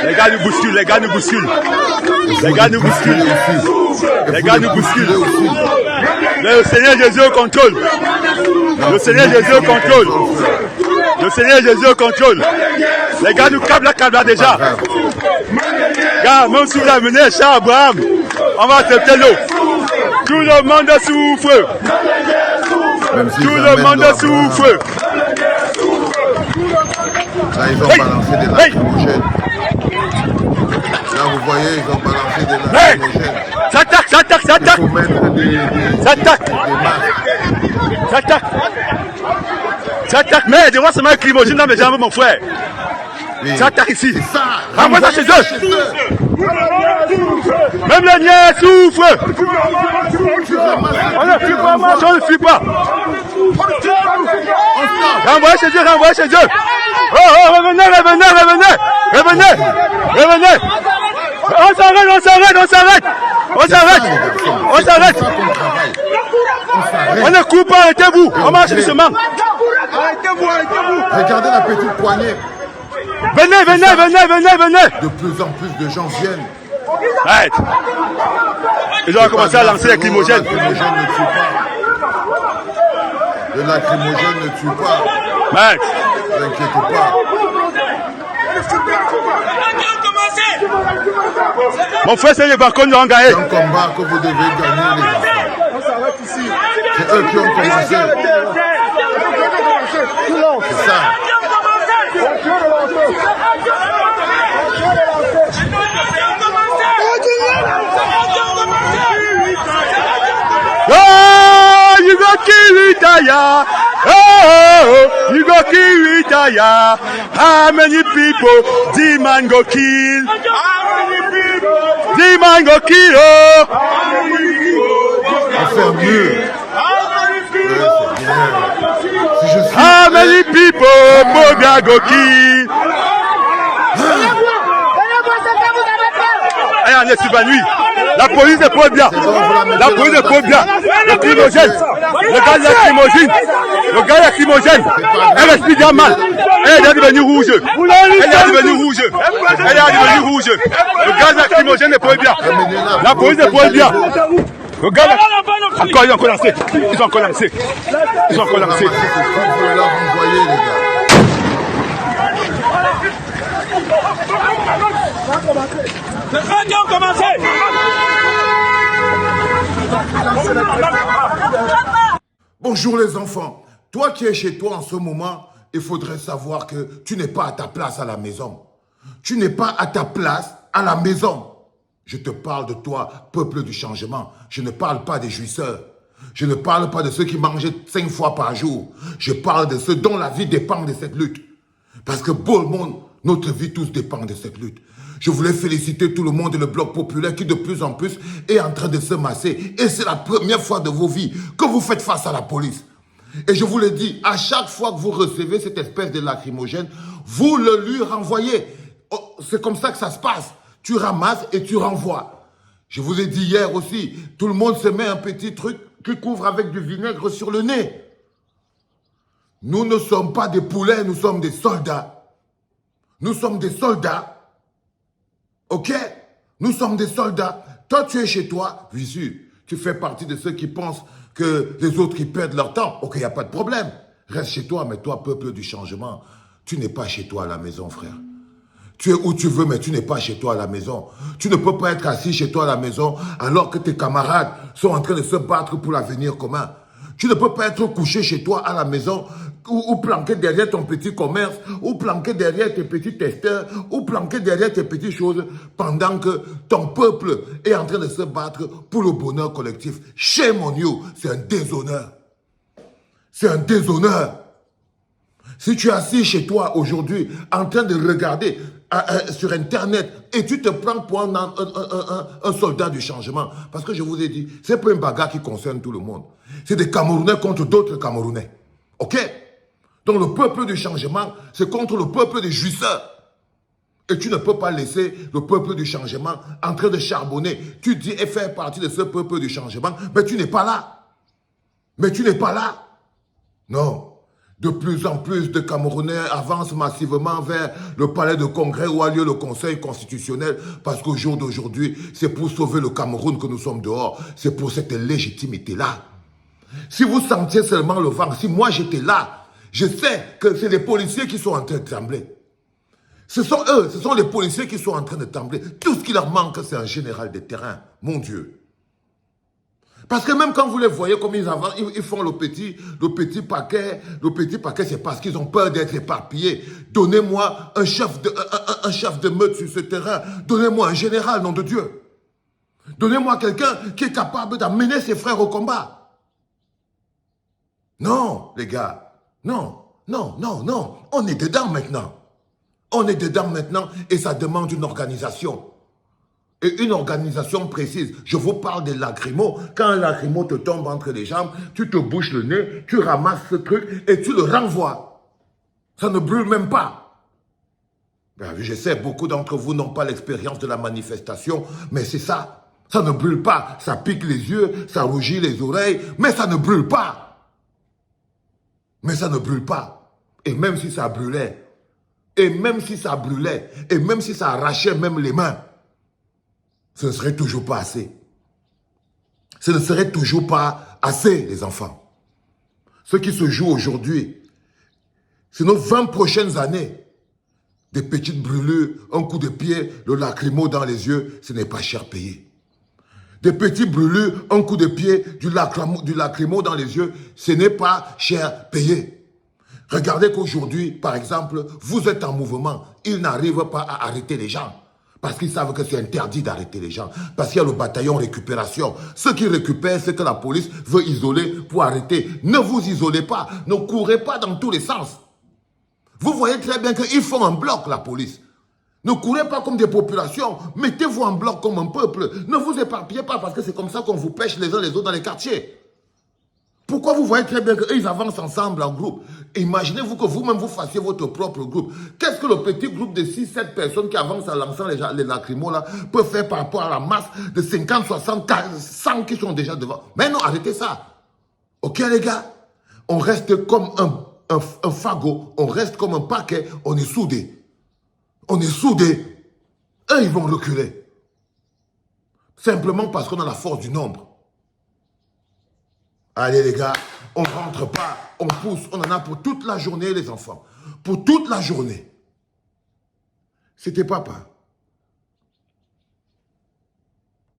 Les gars nous bousculent, les gars nous bousculent. Les gars nous bousculent. Les gars nous bousculent. Le Seigneur Jésus au contrôle. Le Seigneur Jésus au contrôle. Le Seigneur Jésus au contrôle. Les gars nous câblent déjà. Gars, même si vous amenez Charles Abraham, on va accepter l'eau. Tout le monde souffre. Tout le monde souffre. Là, ils ont balancé des lacrymogènes. Là, vous voyez, ils ont balancé des lacrymogènes. S'attaque. Il faut mettre S'attaque. Mais de voir seulement un lacrymogène dans mes jambes, mon frère. Oui. S'attaque ici. C'est ça. Renvoie ça chez eux. Même les niais souffrent. On ne fuit pas, on ne fuit pas. Renvoyez chez eux. Oh, revenez. On s'arrête. On ne coupe pas, arrêtez-vous. On marche doucement. Arrêtez-vous. Regardez la petite poignée. Venez. De plus en plus de gens viennent. Arrête. Ils ont commencé à lancer les lacrymogènes. Le lacrymogène ne tue pas. Le lacrymogène ne tue pas. Arrête. Ne vous inquiétez pas. Mon frère, c'est les balcons de Rangaé. C'est un combat que vous devez gagner, les enfants. C'est eux qui ont commencé. C'est ça. Oh, you go kill Itaya. Oh, you go kill Itaya. How many people the man go kill? The man go kill. Oh. On fait mieux. Si je suis... How many people Bobia go kill? Allez, on est sur la nuit. La police est pas bien. La police est pas bien. Lacrymogène. Le gars lacrymogène. Elle respire bien mal. Elle est devenue rouge. Le gaz lacrymogène n'est pas bien. La police n'est pas bien. Le gars encore, ils ont encore lancé. Ils ont encore lancé. Vous pouvez leur envoyer, les gars. Bonjour les enfants. Toi qui es chez toi en ce moment, il faudrait savoir que tu n'es pas à ta place à la maison. Tu n'es pas à ta place à la maison. Je te parle de toi, peuple du changement. Je ne parle pas des jouisseurs. Je ne parle pas de ceux qui mangent 5 fois par jour. Je parle de ceux dont la vie dépend de cette lutte. Parce que pour le monde, notre vie tous dépend de cette lutte. Je voulais féliciter tout le monde et le bloc populaire qui de plus en plus est en train de se masser. Et c'est la première fois de vos vies que vous faites face à la police. Et je vous le dis, à chaque fois que vous recevez cette espèce de lacrymogène, vous le lui renvoyez. Oh, c'est comme ça que ça se passe. Tu ramasses et tu renvoies. Je vous ai dit hier aussi, tout le monde se met un petit truc qui couvre avec du vinaigre sur le nez. Nous ne sommes pas des poulets, nous sommes des soldats. Nous sommes des soldats. Ok? Nous sommes des soldats. Toi, tu es chez toi, visu. Tu fais partie de ceux qui pensent que les autres qui perdent leur temps. Ok, il n'y a pas de problème. Reste chez toi, mais toi, peuple du changement, tu n'es pas chez toi à la maison, frère. Tu es où tu veux, mais tu n'es pas chez toi à la maison. Tu ne peux pas être assis chez toi à la maison alors que tes camarades sont en train de se battre pour l'avenir commun. Tu ne peux pas être couché chez toi à la maison ou planqué derrière ton petit commerce, ou planqué derrière tes petits testeurs, ou planqué derrière tes petites choses pendant que ton peuple est en train de se battre pour le bonheur collectif. Shame on you, c'est un déshonneur. C'est un déshonneur. Si tu es assis chez toi aujourd'hui en train de regarder sur Internet et tu te prends pour un soldat du changement, parce que je vous ai dit, c'est pas une bagarre qui concerne tout le monde. C'est des Camerounais contre d'autres Camerounais. Ok? Donc le peuple du changement, c'est contre le peuple des jouisseurs. Et tu ne peux pas laisser le peuple du changement en train de charbonner. Tu dis et faire partie de ce peuple du changement, mais tu n'es pas là. Mais tu n'es pas là. Non. De plus en plus de Camerounais avancent massivement vers le palais de congrès où a lieu le Conseil constitutionnel parce qu'au jour d'aujourd'hui, c'est pour sauver le Cameroun que nous sommes dehors. C'est pour cette légitimité-là. Si vous sentiez seulement le vent, si moi j'étais là, je sais que c'est les policiers qui sont en train de trembler. Ce sont eux, ce sont les policiers qui sont en train de trembler. Tout ce qui leur manque, c'est un général de terrain. Mon Dieu. Parce que même quand vous les voyez comme ils avancent, ils font le petit paquet, c'est parce qu'ils ont peur d'être éparpillés. Donnez-moi un chef de meute sur ce terrain. Donnez-moi un général, nom de Dieu. Donnez-moi quelqu'un qui est capable d'amener ses frères au combat. Non, les gars. Non, non, non, non. On est dedans maintenant. On est dedans maintenant et ça demande une organisation. Et une organisation précise. Je vous parle des lacrymos. Quand un lacrymo te tombe entre les jambes, tu te bouches le nez, tu ramasses ce truc et tu le renvoies. Ça ne brûle même pas. Ben, je sais, beaucoup d'entre vous n'ont pas l'expérience de la manifestation, mais c'est ça. Ça ne brûle pas. Ça pique les yeux, ça rougit les oreilles, mais ça ne brûle pas. Mais ça ne brûle pas. Et même si ça brûlait, et même si ça brûlait, et même si ça arrachait même les mains, ce ne serait toujours pas assez. Ce ne serait toujours pas assez, les enfants. Ce qui se joue aujourd'hui, c'est nos 20 prochaines années. Des petites brûlures, un coup de pied, le lacrymo dans les yeux, ce n'est pas cher payé. Des petites brûlures, un coup de pied, du lacrymo dans les yeux, ce n'est pas cher payé. Regardez qu'aujourd'hui, par exemple, vous êtes en mouvement. Ils n'arrivent pas à arrêter les gens. Parce qu'ils savent que c'est interdit d'arrêter les gens. Parce qu'il y a le bataillon récupération. Ceux qui récupèrent, c'est que la police veut isoler pour arrêter. Ne vous isolez pas. Ne courez pas dans tous les sens. Vous voyez très bien qu'ils font un bloc, la police. Ne courez pas comme des populations. Mettez-vous en bloc comme un peuple. Ne vous éparpillez pas parce que c'est comme ça qu'on vous pêche les uns les autres dans les quartiers. Pourquoi vous voyez très bien qu'ils avancent ensemble en groupe? Imaginez-vous que vous-même vous fassiez votre propre groupe. Qu'est-ce que le petit groupe de 6-7 personnes qui avancent en lançant les lacrymos là peut faire par rapport à la masse de 50, 60, 100 qui sont déjà devant? Mais non, arrêtez ça. Ok les gars? On reste comme un fagot, on reste comme un paquet, on est soudés. On est soudés. Eux, ils vont reculer. Simplement parce qu'on a la force du nombre. Allez les gars, on ne rentre pas, on pousse, on en a pour toute la journée les enfants. Pour toute la journée. C'était papa.